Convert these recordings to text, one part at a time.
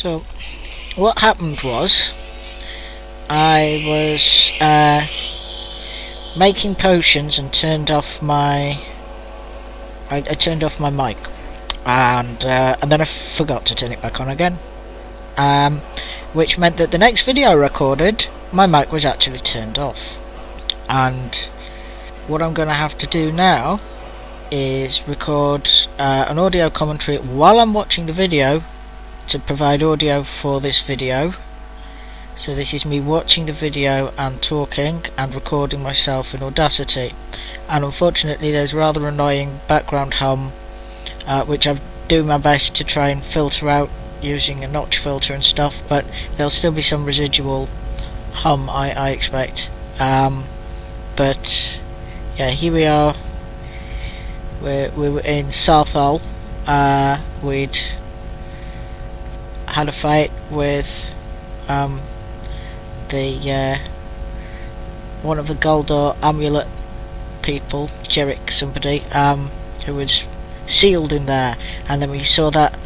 So what happened was I was making potions and turned off my I turned off my mic, and then I forgot to turn it back on again, which meant that the next video I recorded, my mic was actually turned off. And what I'm going to have to do now is record an audio commentary while I'm watching the video to provide audio for this video. So this is me watching the video and talking and recording myself in Audacity, and unfortunately there's rather annoying background hum, which I do my best to try and filter out using a notch filter and stuff, but there'll still be some residual hum I expect. But yeah, here we are. We were in Saarthal. We'd had a fight with the one of the Galdor amulet people, Jerick somebody, who was sealed in there, and then we saw that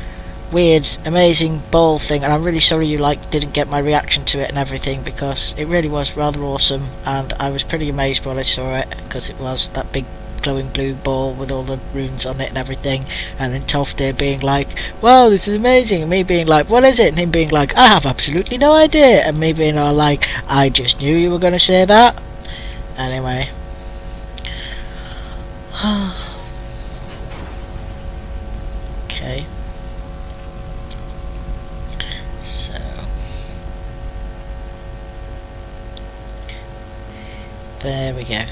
weird amazing ball thing, and I'm really sorry you didn't get my reaction to it and everything, because it really was rather awesome, and I was pretty amazed when I saw it, because it was that big glowing blue ball with all the runes on it and everything, and then Toftir being like, wow, this is amazing, and me being like, what is it, and him being like, I have absolutely no idea, and me being all like, I just knew you were going to say that. Anyway. Okay. So there we go.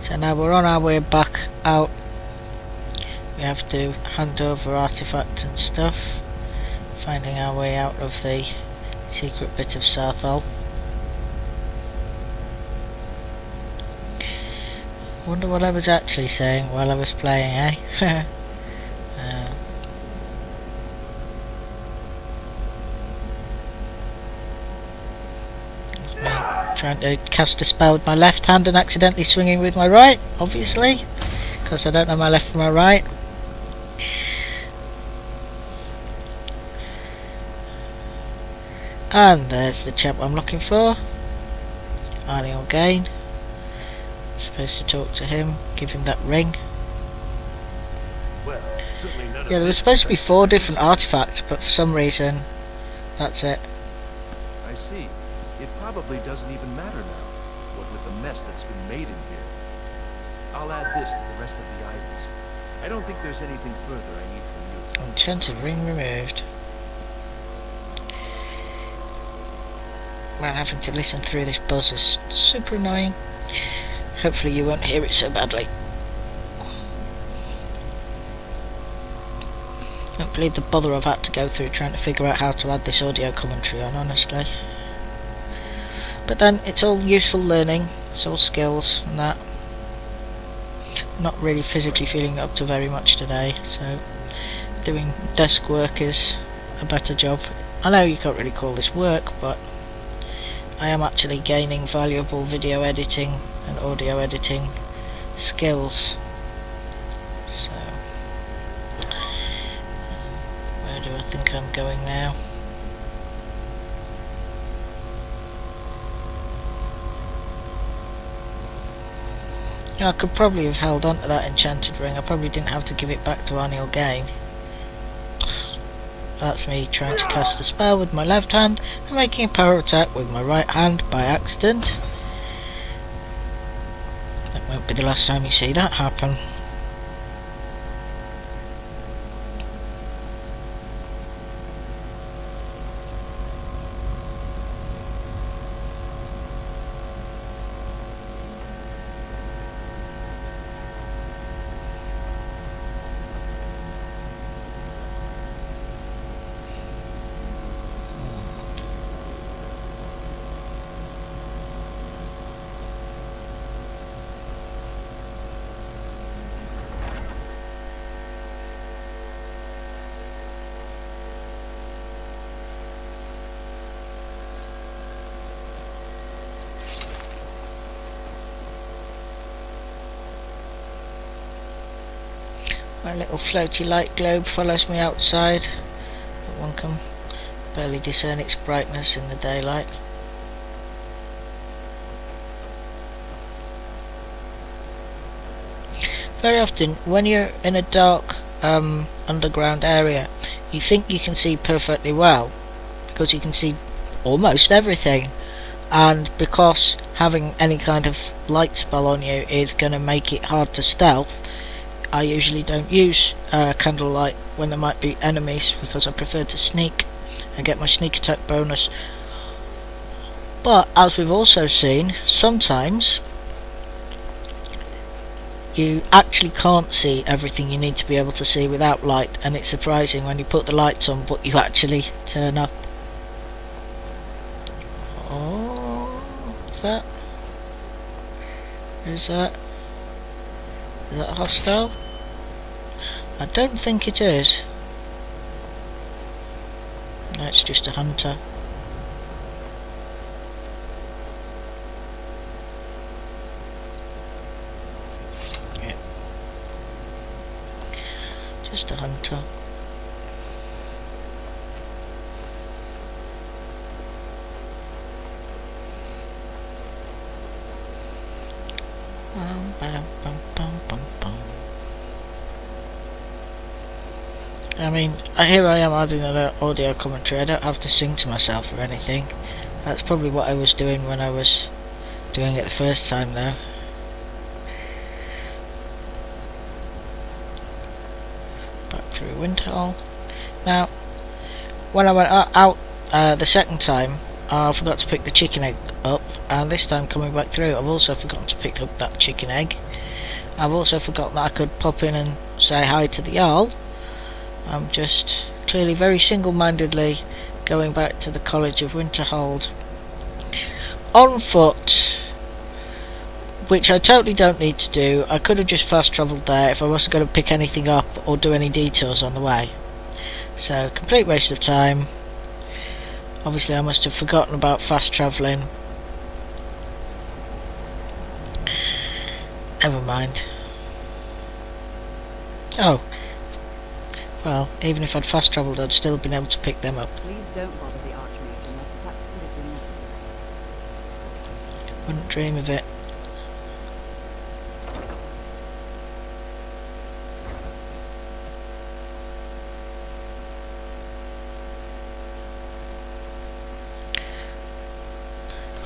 So now we're on our way back out. We have to hand over artifacts and stuff, finding our way out of the secret bit of Saarthal. Wonder what I was actually saying while I was playing, eh? Trying to cast a spell with my left hand and accidentally swinging with my right, obviously, because I don't know my left from my right. And there's the chap I'm looking for, Arniel Gain. Supposed to talk to him, give him that ring. Well, yeah, there was supposed to be 4 different artifacts, but for some reason, that's it. I see. It probably doesn't even matter now, what with the mess that's been made in here. I'll add this to the rest of the items. I don't think there's anything further I need from you. Enchanted ring removed. Man, having to listen through this buzz is super annoying. Hopefully you won't hear it so badly. I don't believe the bother I've had to go through trying to figure out how to add this audio commentary on, honestly. But then it's all useful learning, it's all skills and that. I'm not really physically feeling up to very much today, so doing desk work is a better job. I know you can't really call this work, but I am actually gaining valuable video editing and audio editing skills. So where do I think I'm going now? I could probably have held on to that enchanted ring. I probably didn't have to give it back to Arniel Gain. That's me trying to cast a spell with my left hand and making a power attack with my right hand by accident. That won't be the last time you see that happen. My little floaty light globe follows me outside. one can barely discern its brightness in the daylight. Very often, when you're in a dark underground area, you think you can see perfectly well, because you can see almost everything, and because having any kind of light spell on you is going to make it hard to stealth, I usually don't use candlelight when there might be enemies, because I prefer to sneak and get my sneak attack bonus. But as we've also seen, sometimes you actually can't see everything you need to be able to see without light, and it's surprising when you put the lights on but you actually turn up. Oh, is that hostile? I don't think it is. No, it's just a hunter. Yep. Just a hunter. I mean, here I am adding an audio commentary. I don't have to sing to myself or anything. That's probably what I was doing when I was doing it the first time though. Back through Winterhall. Now, when I went out the second time, I forgot to pick the chicken egg up, and this time coming back through I've also forgotten to pick up that chicken egg. I've also forgotten that I could pop in and say hi to the Jarl. I'm just clearly very single-mindedly going back to the College of Winterhold on foot, which I totally don't need to do. I could have just fast travelled there if I wasn't going to pick anything up or do any detours on the way. So, complete waste of time. Obviously I must have forgotten about fast travelling. Never mind. Oh. Well, even if I'd fast travelled, I'd still been able to pick them up. Please don't bother the Archmage unless it's absolutely necessary. Wouldn't dream of it.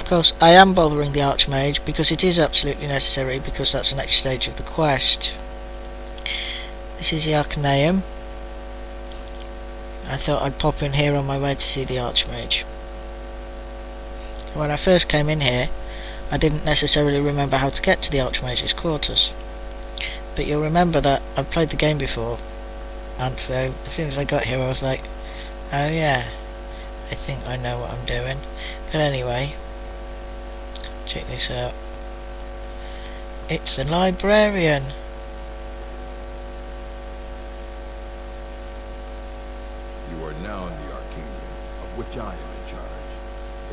Of course, I am bothering the Archmage because it is absolutely necessary, because that's the next stage of the quest. This is the Arcaneum. I thought I'd pop in here on my way to see the Archmage. When I first came in here, I didn't necessarily remember how to get to the Archmage's quarters. But you'll remember that I've played the game before, and so as soon as I got here I was like, oh yeah, I think I know what I'm doing. But anyway, check this out. It's the librarian. You are now in the Arcanium, of which I am in charge.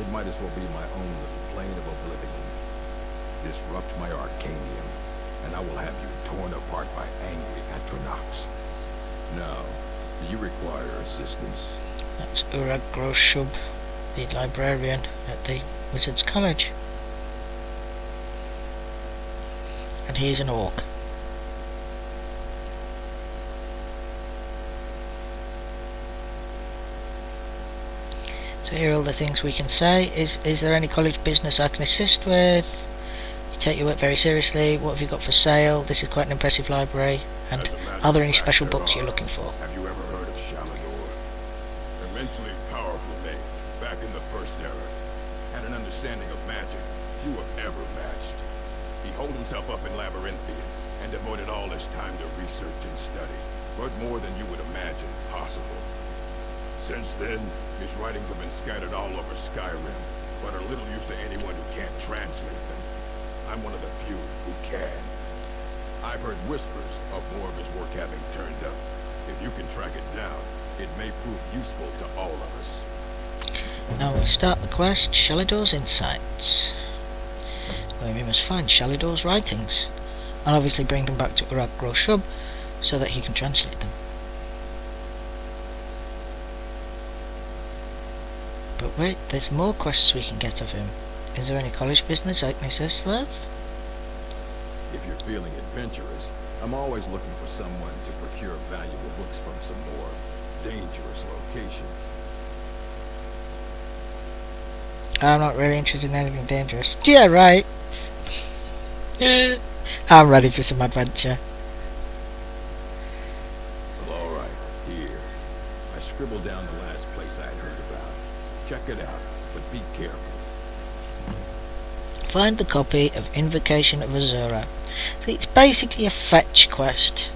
It might as well be my own little plane of oblivion. Disrupt my Arcanium, and I will have you torn apart by angry Atronox. Now, do you require assistance? That's Groshub, the librarian at the Wizard's College. And he's an orc. So here are all the things we can say. Is there any college business I can assist with? You take your work very seriously. What have you got for sale? This is quite an impressive library. And are there any special books you're looking for? Have you ever heard of Shalador? Immensely powerful mage, back in the First Era. Had an understanding of magic few have ever matched. He holed himself up in Labyrinthian and devoted all his time to research and study, but more than you would imagine possible. Since then, his writings have been scattered all over Skyrim, but are little use to anyone who can't translate them. I'm one of the few who can. I've heard whispers of more of his work having turned up. If you can track it down, it may prove useful to all of us. Now we'll start the quest, Shalador's Insights, where we must find Shalador's writings, and obviously bring them back to Urag Groshub so that he can translate them. But wait, there's more quests we can get of him. Is there any college business Agnes is worth? If you're feeling adventurous, I'm always looking for someone to procure valuable books from some more dangerous locations. I'm not really interested in anything dangerous. Yeah, right. I'm ready for some adventure. Well, alright, here. I scribbled down the last place I'd heard about. Check it out, but be careful. Find the copy of Invocation of Azura. So it's basically a fetch quest,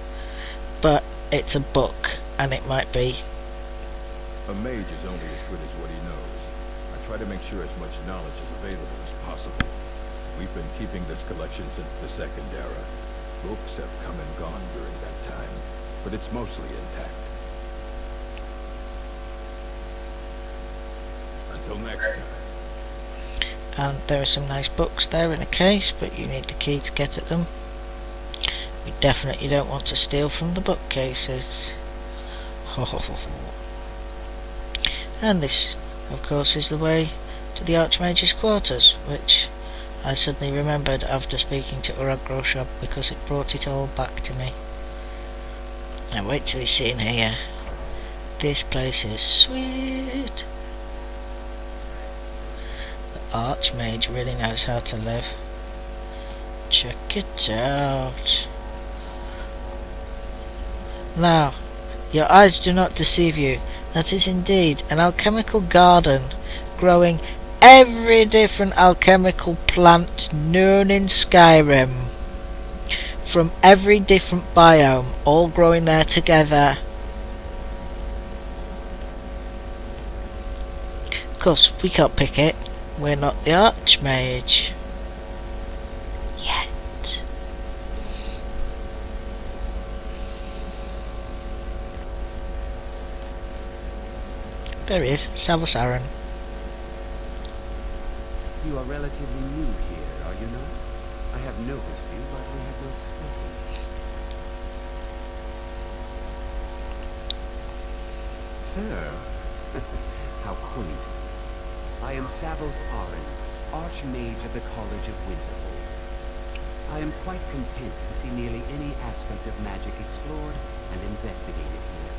but it's a book, and it might be. A mage is only as good as what he knows. I try to make sure as much knowledge is available as possible. We've been keeping this collection since the Second Era. Books have come and gone during that time, but it's mostly intact. Until next time. And there are some nice books there in a case, but you need the key to get at them. We definitely don't want to steal from the bookcases. And this, of course, is the way to the Archmage's quarters, which I suddenly remembered after speaking to Urag Groshab because it brought it all back to me. Now wait till you see in here. This place is sweet. The Archmage really knows how to live. Check it out. Now, your eyes do not deceive you. That is indeed an alchemical garden growing every different alchemical plant known in Skyrim. From every different biome, all growing there together. Of course, we can't pick it. We're not the Archmage. Yet. There he is, Savos Aaron. You are relatively new here, are you not? I have noticed you, but we have not spoken. Sir, how quaint. I am Savos Aaron, Archmage of the College of Winterhold. I am quite content to see nearly any aspect of magic explored and investigated here.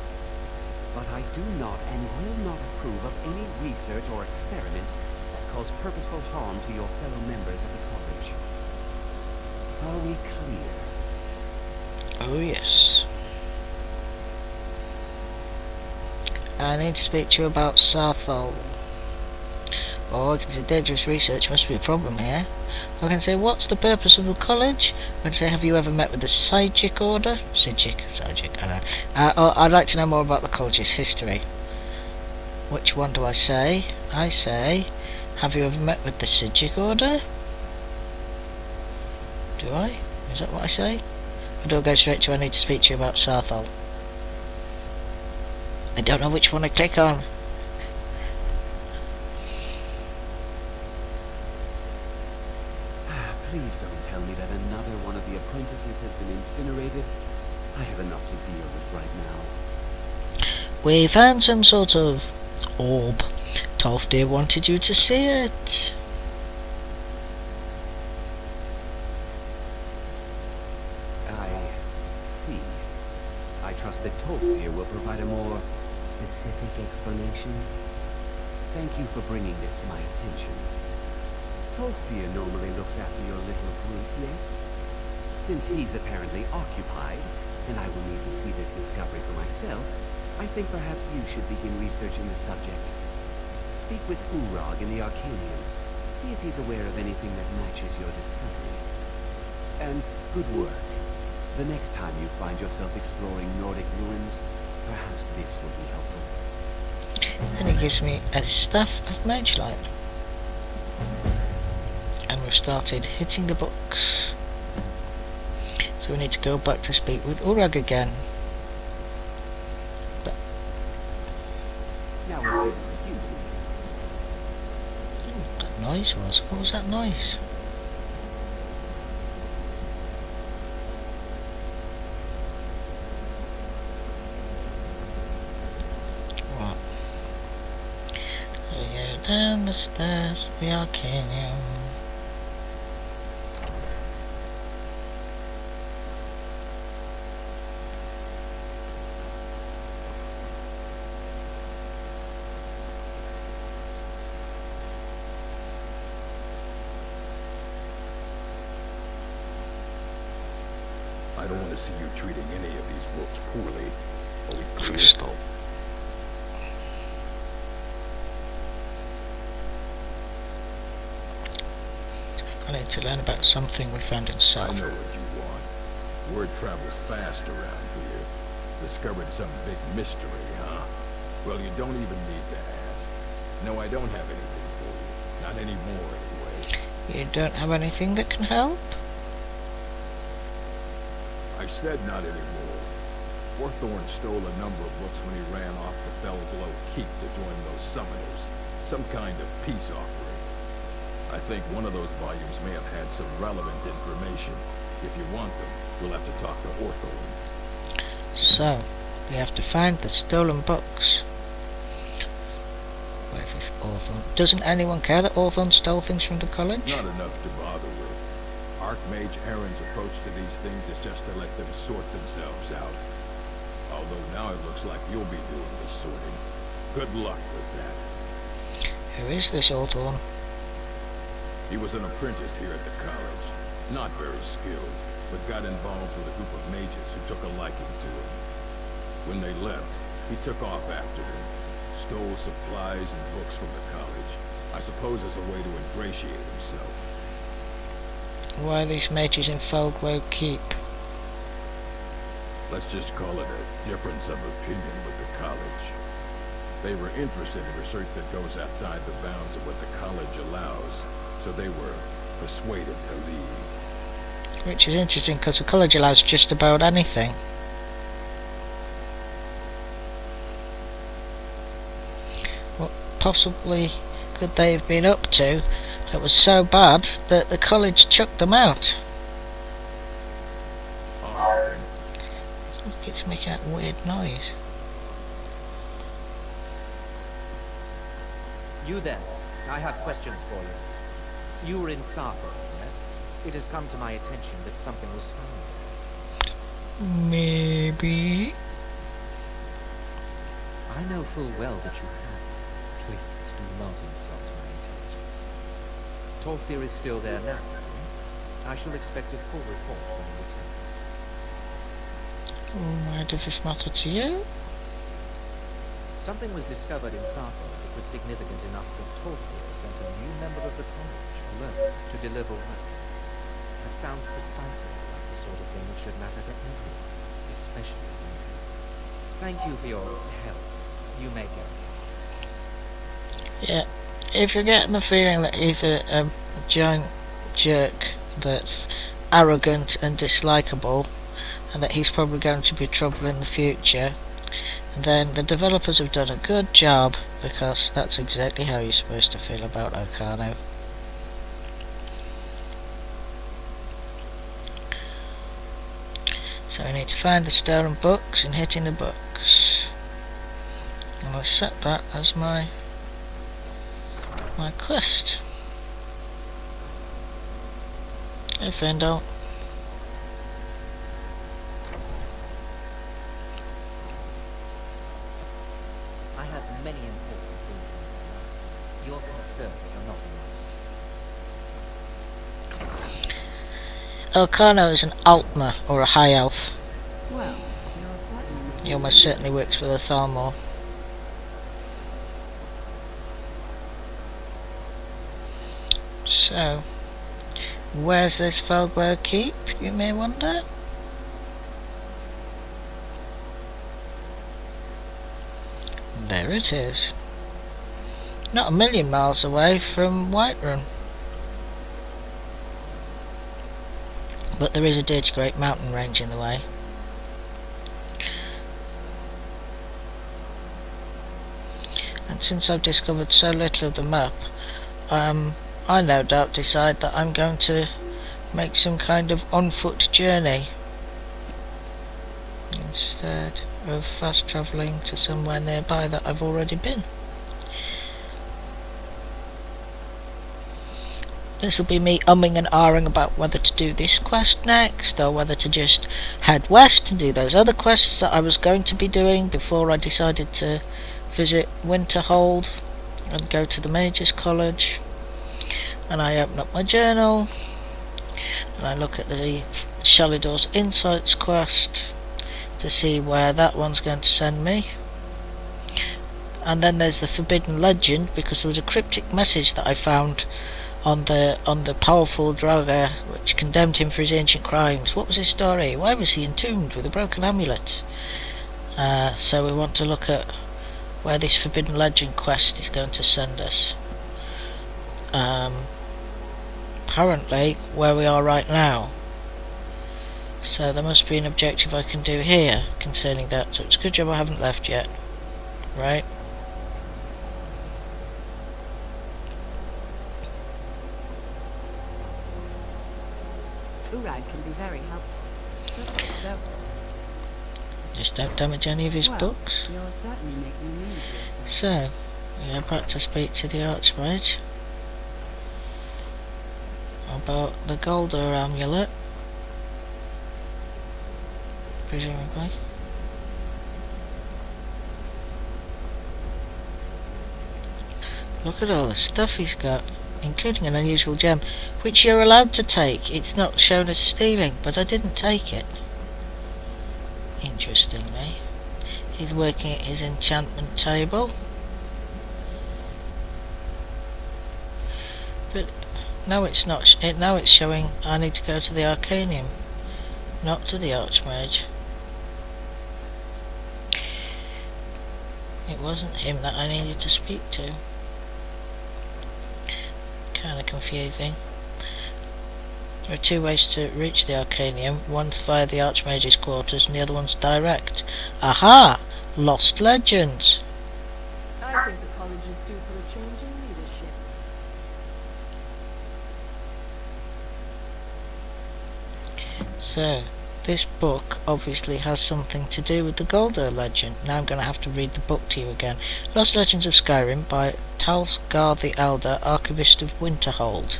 But I do not and will not approve of any research or experiments that cause purposeful harm to your fellow members of the college. Are we clear? Oh yes. I need to speak to you about Saarthal. Oh, I can say dangerous research must be a problem here. I can say, what's the purpose of the college? I can say, have you ever met with the Sijic order? Sijic, I don't know. I'd like to know more about the college's history. Which one do I say? I say, have you ever met with the Sijic order? Do I? Is that what I say? Or do I go straight to I need to speak to you about Saarthal? I don't know which one I click on. Please don't tell me that another one of the apprentices has been incinerated. I have enough to deal with right now. We found some sort of orb. Tolfdir wanted you to see it. I see. I trust that Tolfdir will provide a more specific explanation. Thank you for bringing this to my attention. Tolfdir normally looks after your little group, yes? Since he's apparently occupied, and I will need to see this discovery for myself, I think perhaps you should begin researching the subject. Speak with Urag in the Arcanium. See if he's aware of anything that matches your discovery. And good work. The next time you find yourself exploring Nordic ruins, perhaps this will be helpful. And it gives me a staff of mage light. And we've started hitting the books. So we need to go back to speak with Urag again. But Now, will you excuse me? that noise was. What was that noise? What? So yeah, And the stairs, the Arcanium. I don't want to see you treating any of these books poorly. Are we clear? Crystal. I need to learn about something we found in I know Saarthal. what you want. Word travels fast around here. Discovered some big mystery, huh? Well, you don't even need to ask. No, I don't have anything for you. Not anymore, anyway. You don't have anything that can help? I said not anymore. Hawthorne stole a number of books when he ran off to Belglow Keep to join those summoners. Some kind of peace offering. I think one of those volumes may have had some relevant information. If you want them, you'll have to talk to Hawthorne. So, we have to find the stolen books. Where's this Hawthorne? Doesn't anyone care that Hawthorne stole things from the college? Not enough to bother with. Archmage Aaron's approach to these things is just to let them sort themselves out. Although now it looks like you'll be doing the sorting. Good luck with that. Who is this Hawthorne? He was an apprentice here at the college. Not very skilled, but got involved with a group of mages who took a liking to him. When they left, he took off after them. Stole supplies and books from the college. I suppose as a way to ingratiate himself. Why are these mages in Felglow Keep? Let's just call it a difference of opinion with the college. They were interested in research that goes outside the bounds of what the college allows, so they were persuaded to leave. Which is interesting because the college allows just about anything. What possibly could they have been up to that was so bad that the college chucked them out? It's making that weird noise. You there. I have questions for you. You were in Saarthal, yes? It has come to my attention that something was found. Maybe. I know full well that you have. Please do not insult my intelligence. Tolfdir is still there now, isn't he? I shall expect a full report when he returns. Why does this matter to you? Something was discovered in Saarthal that was significant enough that Tolfdir sent a new member of the college alone to deliver word. That sounds precisely like the sort of thing that should matter to everyone, especially you. Thank you for your help. You may go. Yeah, if you're getting the feeling that he's a giant jerk that's arrogant and dislikable, and that he's probably going to be trouble in the future, then the developers have done a good job, because that's exactly how you're supposed to feel about Ocano. So we need to find the stolen books and hitting the books. And I'll set that as my quest. Hey Fendel. I have many important things in my life. Your concerns are not enough. Ocano is an Altner, or a High Elf. Well, you're certain. He almost certainly works for the Thalmor. So, where's this Felglow Keep, you may wonder? There it is. Not a million miles away from Whiterun. But there is a dirty great mountain range in the way. And since I've discovered so little of the map, I no doubt decide that I'm going to make some kind of on-foot journey instead of fast travelling to somewhere nearby that I've already been. This will be me umming and ahhing about whether to do this quest next or whether to just head west and do those other quests that I was going to be doing before I decided to visit Winterhold and go to the Mages College. And I open up my journal and I look at the Shalidor's Insights quest to see where that one's going to send me. And then there's the Forbidden Legend, because there was a cryptic message that I found on the powerful Draugr which condemned him for his ancient crimes. What was his story? Why was he entombed with a broken amulet? So we want to look at where this Forbidden Legend quest is going to send us. Apparently where we are right now. So there must be an objective I can do here concerning that, so it's a good job I haven't left yet. Right? Urag can be very helpful. Just don't damage any of his Well, books. You're certainly making a name of yourself. So, we go back to speak to the Archmage about the Golder amulet, presumably. Look at all the stuff he's got, including an unusual gem, which you're allowed to take. It's not shown as stealing, but I didn't take it. Interestingly, he's working at his enchantment table. But no, it's not. Now it's showing I need to go to the Arcanium, not to the Archmage. It wasn't him that I needed to speak to. Kind of confusing. There are two ways to reach the Arcanium. One's via the Archmage's quarters and the other one's direct. Aha! Lost Legends! I think the college is due for a change in leadership. So, this book obviously has something to do with the Golder legend. Now I'm going to have to read the book to you again. Lost Legends of Skyrim by Talsgar the Elder, Archivist of Winterhold.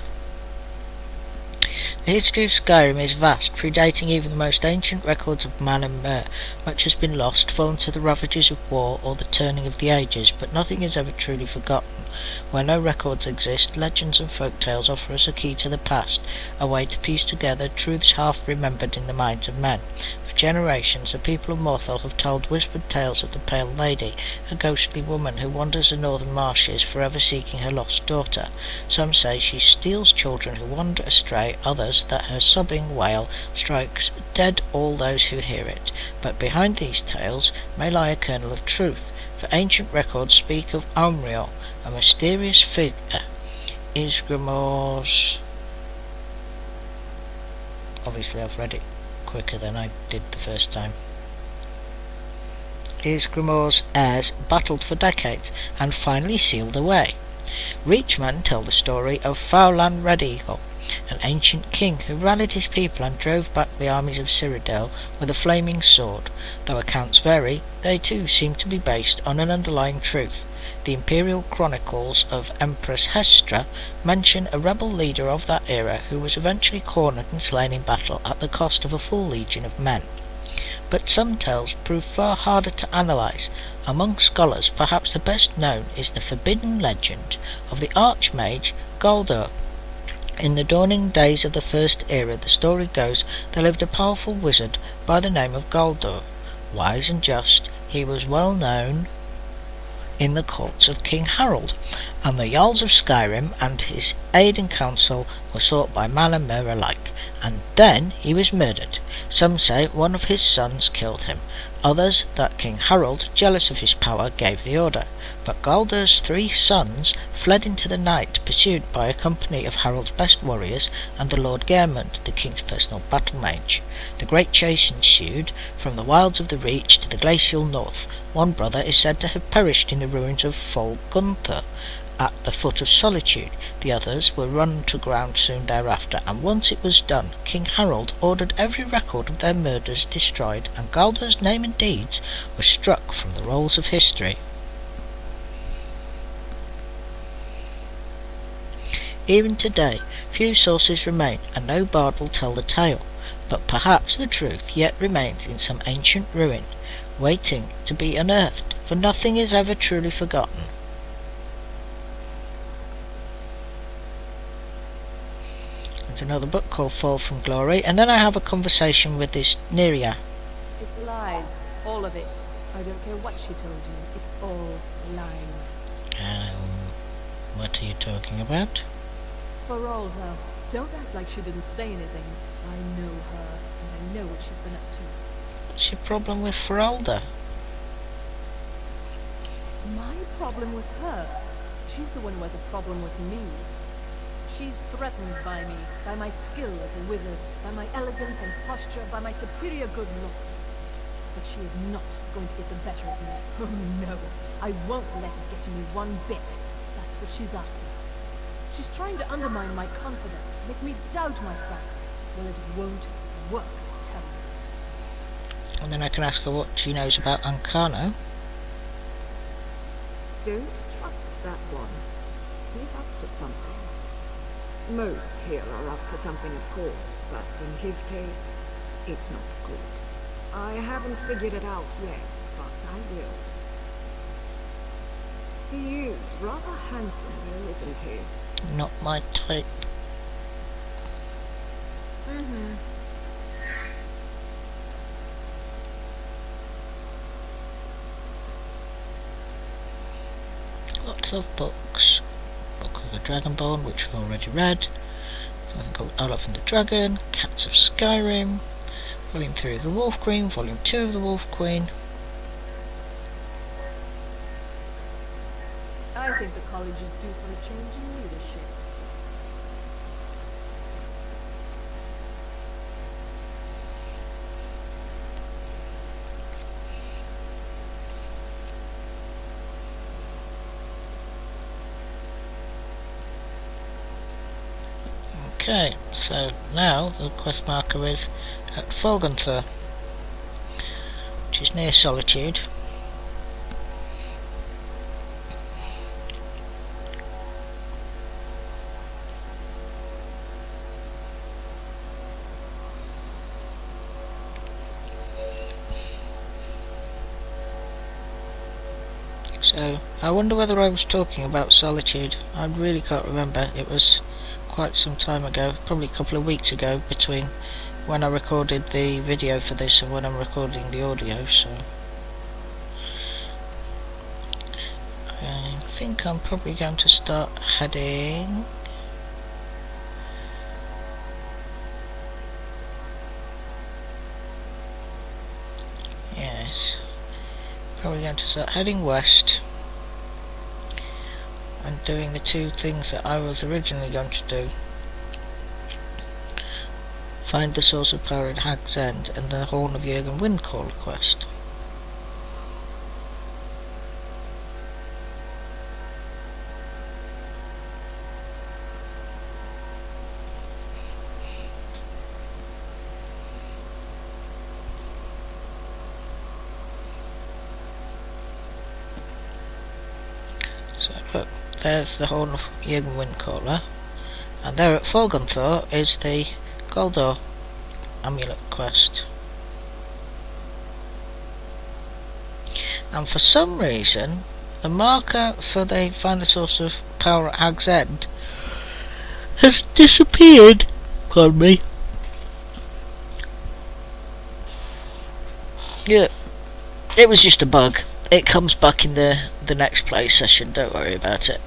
The history of Skyrim is vast, predating even the most ancient records of man and mer. Much has been lost, fallen to the ravages of war or the turning of the ages, but nothing is ever truly forgotten. Where no records exist, legends and folk tales offer us a key to the past, a way to piece together truths half remembered in the minds of men. For generations, the people of Morthal have told whispered tales of the Pale Lady, a ghostly woman who wanders the northern marshes, forever seeking her lost daughter. Some say she steals children who wander astray, others that her sobbing wail strikes dead all those who hear it. But behind these tales may lie a kernel of truth, for ancient records speak of Aumriel, a mysterious figure. Isgrimor's... Obviously I've read it quicker than I did the first time. Isgrimor's heirs battled for decades and finally sealed away. Reachman told the story of Faulan Red Eagle, an ancient king who rallied his people and drove back the armies of Cyrodiil with a flaming sword. Though accounts vary, they too seem to be based on an underlying truth. The imperial chronicles of Empress Hestra mention a rebel leader of that era who was eventually cornered and slain in battle at the cost of a full legion of men. But some tales prove far harder to analyse. Among scholars, perhaps the best known is the forbidden legend of the Archmage Goldur. In the dawning days of the First Era, the story goes, there lived a powerful wizard by the name of Goldur. Wise and just, he was well known in the courts of King Harold, and the Jarls of Skyrim and his aid and counsel were sought by man and mer alike. And then he was murdered. Some say one of his sons killed him, others that King Harold, jealous of his power, gave the order. But Galdur's 3 sons fled into the night, pursued by a company of Harold's best warriors and the Lord Geirmund, the king's personal battle mage. The great chase ensued from the wilds of the Reach to the glacial north. One brother is said to have perished in the ruins of Fol Gunther at the foot of Solitude. The others were run to ground soon thereafter, and once it was done, King Harold ordered every record of their murders destroyed, and Galdur's name and deeds were struck from the rolls of history. Even today, few sources remain, and no bard will tell the tale. But perhaps the truth yet remains in some ancient ruin, waiting to be unearthed, for nothing is ever truly forgotten. There's another book called Fall from Glory, and then I have a conversation with this Neria. It's lies. All of it. I don't care what she told you. It's all lies. What are you talking about? Feralda, don't act like she didn't say anything. I know her, and I know what she's been up to. What's your problem with Feralda? My problem with her? She's the one who has a problem with me. She's threatened by me, by my skill as a wizard, by my elegance and posture, by my superior good looks. But she is not going to get the better of me. Oh no, I won't let it get to me one bit. That's what she's after. She's trying to undermine my confidence, make me doubt myself. Well, it won't work, I tell you. And then I can ask her what she knows about Ancano. Don't trust that one. He's up to something. Most here are up to something, of course, but in his case, it's not good. I haven't figured it out yet, but I will. He is rather handsome, though, isn't he? Not my type. Mm-hmm. Lots of books. Book of the Dragonborn, which we've already read. Something called Olaf and the Dragon, Cats of Skyrim, Volume 3 of the Wolf Queen, Volume 2 of the Wolf Queen. I think the college is due for a change in leadership. Okay, so now the quest marker is at Folganther, which is near Solitude. So, I wonder whether I was talking about Solitude. I really can't remember. It was quite some time ago, probably a couple of weeks ago, between when I recorded the video for this and when I'm recording the audio, so I think I'm probably going to start heading probably going to start heading west and doing the two things that I was originally going to do. Find the source of power in Hag's End and the Horn of Jürgen Windcaller quest. So look, there's the Horn of Jürgen Windcaller, and there at Folganther is the Goldor Amulet quest. And for some reason, the marker for the find the source of power at Hag's End has disappeared. Pardon me. Yeah, it was just a bug. It comes back in the next play session, don't worry about it.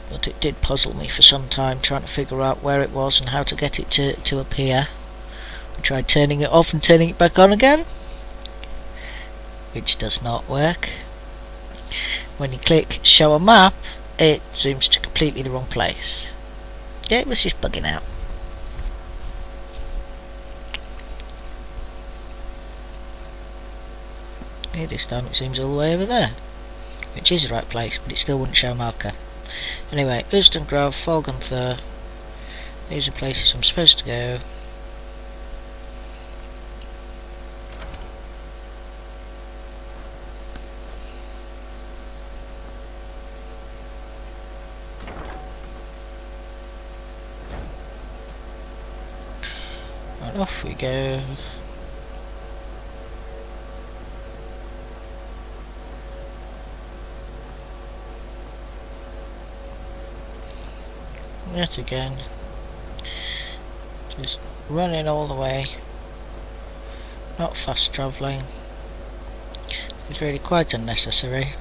But it did puzzle me for some time, trying to figure out where it was and how to get it to appear. I tried turning it off and turning it back on again, which does not work. When you click show a map, it zooms to completely the wrong place. Yeah, it was just bugging out. Yeah, this time it zooms all the way over there, which is the right place, but it still wouldn't show a marker. Anyway, Uston Grove, Folganther, these are places I'm supposed to go. Off we go. Yet again. Just running all the way. Not fast travelling. It's really quite unnecessary.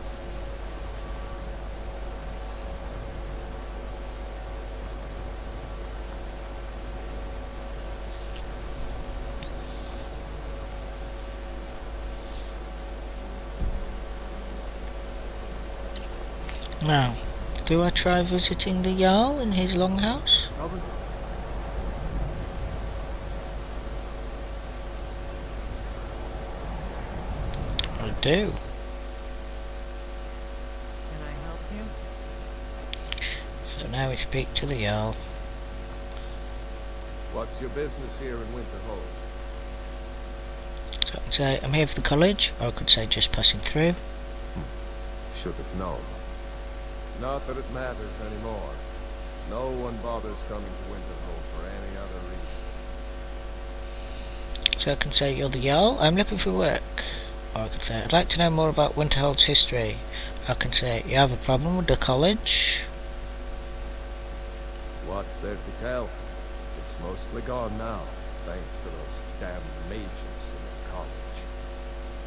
Now, do I try visiting the Jarl in his longhouse? Robin? I do. Can I help you? So now we speak to the Jarl. What's your business here in Winterhold? So I can say I'm here for the college, or I could say just passing through. Should have known. Not that it matters anymore. No one bothers coming to Winterhold for any other reason. So I can say you're the Jarl, I'm looking for work. Or I could say I'd like to know more about Winterhold's history. I can say you have a problem with the college. What's there to tell? It's mostly gone now, thanks to those damn mages in the college.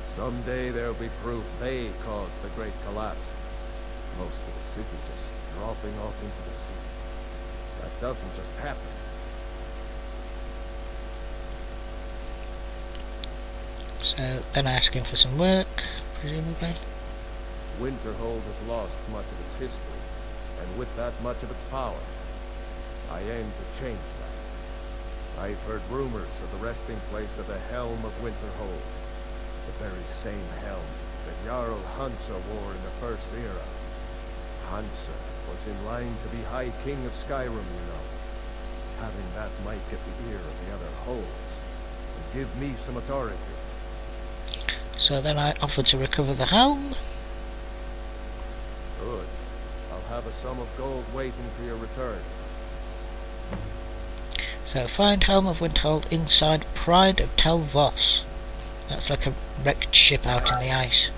Someday there'll be proof they caused the Great Collapse. Most of the city just dropping off into the sea. That doesn't just happen. So then asking for some work, presumably. Winterhold has lost much of its history, and with that much of its power. I aim to change that. I've heard rumors of the resting place of the Helm of Winterhold, the very same helm that Jarl Hansa wore in the First Era. Hansa was in line to be High King of Skyrim, you know. Having that might get the ear of the other holds, and give me some authority. So then I offered to recover the helm. Good. I'll have a sum of gold waiting for your return. So find Helm of Winterhold inside Pride of Tel Voss. That's like a wrecked ship out in the ice.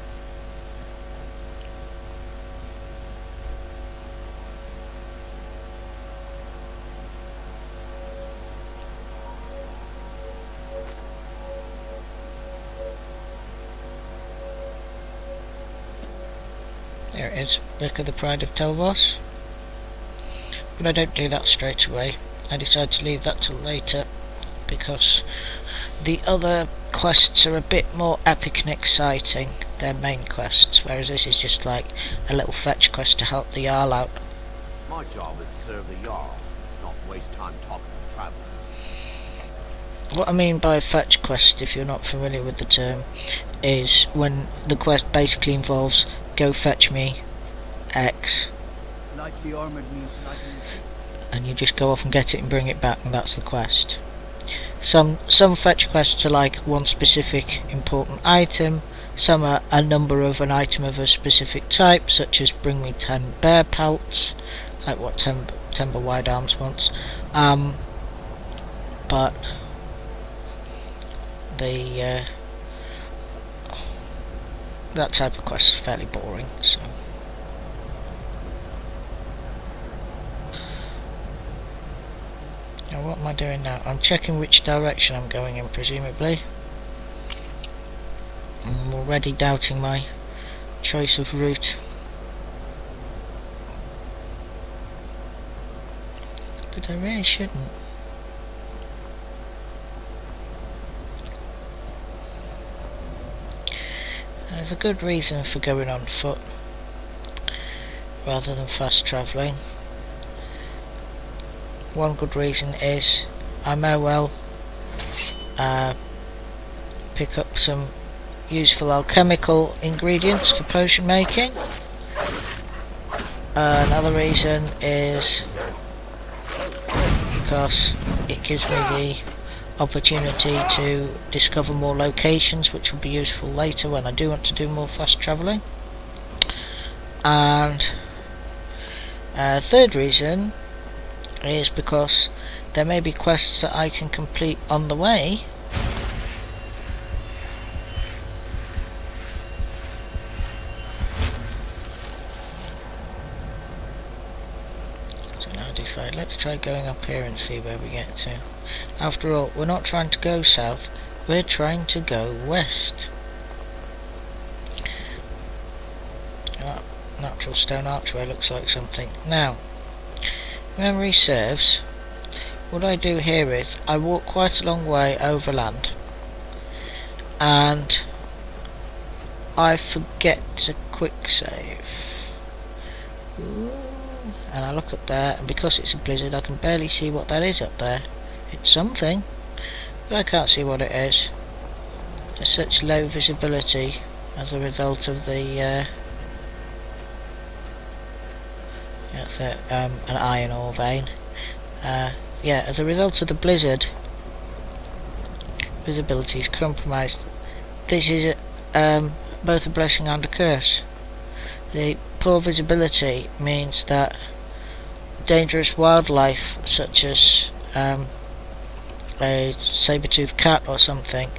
There it is, Book of the Pride of Tel Voss. But I don't do that straight away. I decide to leave that till later because the other quests are a bit more epic and exciting. They're main quests, whereas this is just like a little fetch quest to help the Jarl out. My job is to serve the Jarl, not waste time talking to travelers. What I mean by fetch quest, if you're not familiar with the term, is when the quest basically involves go fetch me X, Lightly armored means lightly... and you just go off and get it and bring it back, and that's the quest. Some fetch quests are like one specific important item, some are a number of an item of a specific type, such as bring me 10 bear pelts, like what Timber Wide Arms wants. But the that type of quest is fairly boring, so. Now what am I doing now? I'm checking which direction I'm going in, presumably. I'm already doubting my choice of route. But I really shouldn't. There's a good reason for going on foot rather than fast travelling. One good reason is I may well pick up some useful alchemical ingredients for potion making. Another reason is because it gives me the opportunity to discover more locations, which will be useful later when I do want to do more fast travelling. And third reason is because there may be quests that I can complete on the way. So now I decide, let's try going up here and see where we get to. After all, we're not trying to go south, we're trying to go west. Natural stone archway looks like something. Now, memory serves, what I do here is I walk quite a long way overland and I forget to quick save. Ooh. And I look up there, and because it's a blizzard I can barely see what that is up there. It's something, but I can't see what it is. There's such low visibility as a result of the that's an iron ore vein. Yeah, as a result of the blizzard, visibility is compromised. This is both a blessing and a curse. The poor visibility means that dangerous wildlife such as a saber-toothed cat or something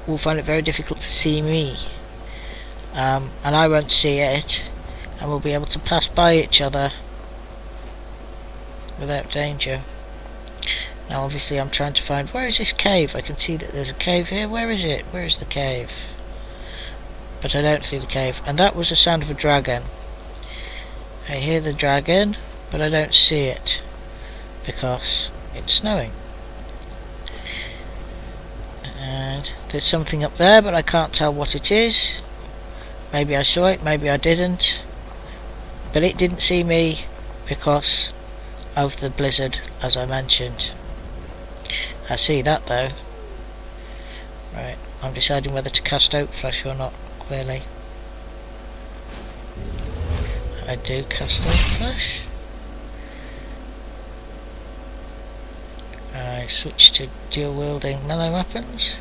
will find it very difficult to see me, and I won't see it, and we'll be able to pass by each other without danger. Now obviously I'm trying to find, where is this cave? I can see that there's a cave here. Where is it? Where is the cave? But I don't see the cave, and that was the sound of a dragon. I hear the dragon, but I don't see it because it's snowing. And there's something up there, but I can't tell what it is. Maybe I saw it, maybe I didn't. But it didn't see me because of the blizzard, as I mentioned. I see that though. Right, I'm deciding whether to cast Oak Flush or not, clearly. I do cast Oak Flush. I switch to dual wielding melee weapons.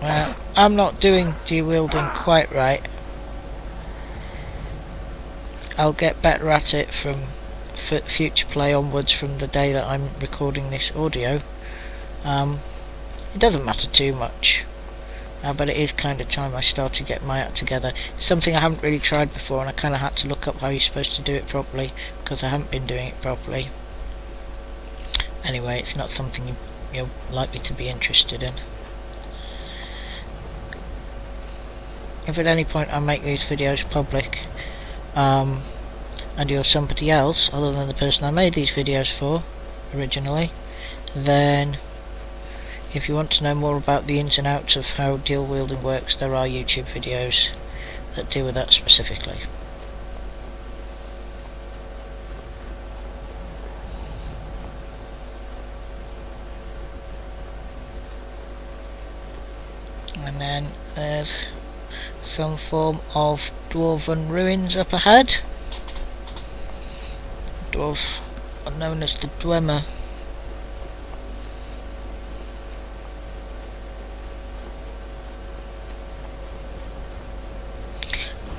Well, I'm not doing dual wielding quite right. I'll get better at it from future play onwards, from the day that I'm recording this audio. It doesn't matter too much, but it is kind of time I start to get my act together. It's something I haven't really tried before, and I kind of had to look up how you're supposed to do it properly because I haven't been doing it properly. Anyway, it's not something you're likely to be interested in. If at any point I make these videos public, and you're somebody else other than the person I made these videos for originally, then if you want to know more about the ins and outs of how dual wielding works, there are YouTube videos that deal with that specifically. And then there's some form of dwarven ruins up ahead. Dwarves are known as the Dwemer.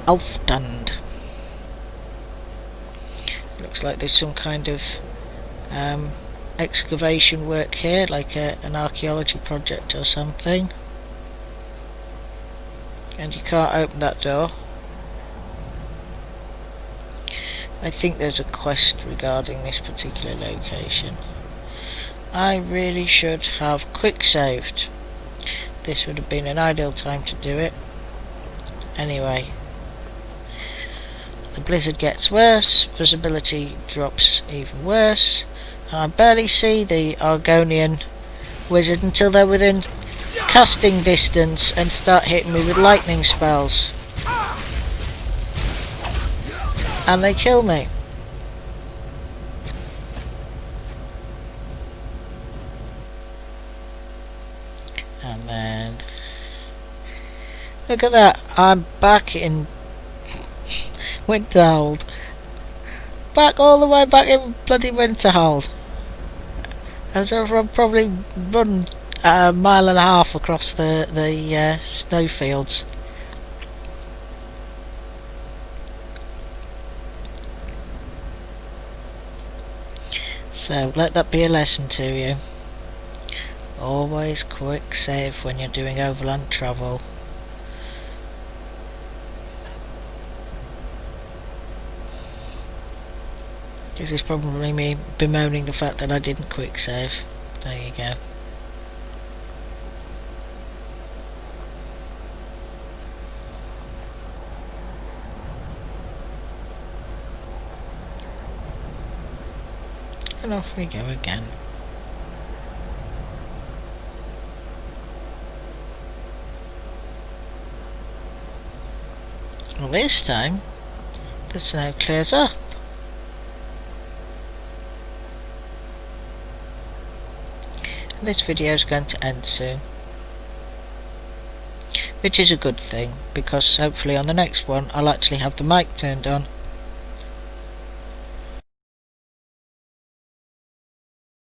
Alfdand. Looks like there's some kind of excavation work here, like an archaeology project or something. And you can't open that door. I think there's a quest regarding this particular location. I really should have quick saved. This would have been an ideal time to do it. Anyway, the blizzard gets worse, visibility drops even worse, and I barely see the Argonian wizard until they're within casting distance and start hitting me with lightning spells. And they kill me. And then look at that, I'm back in Winterhold. Back all the way back in bloody Winterhold. I've probably run a mile and a half across the snowfields. So let that be a lesson to you. Always quick save when you're doing overland travel. This is probably me bemoaning the fact that I didn't quick save. There you go. And off we go again. Well, this time the snow clears up. And this video is going to end soon. Which is a good thing, because hopefully on the next one I'll actually have the mic turned on.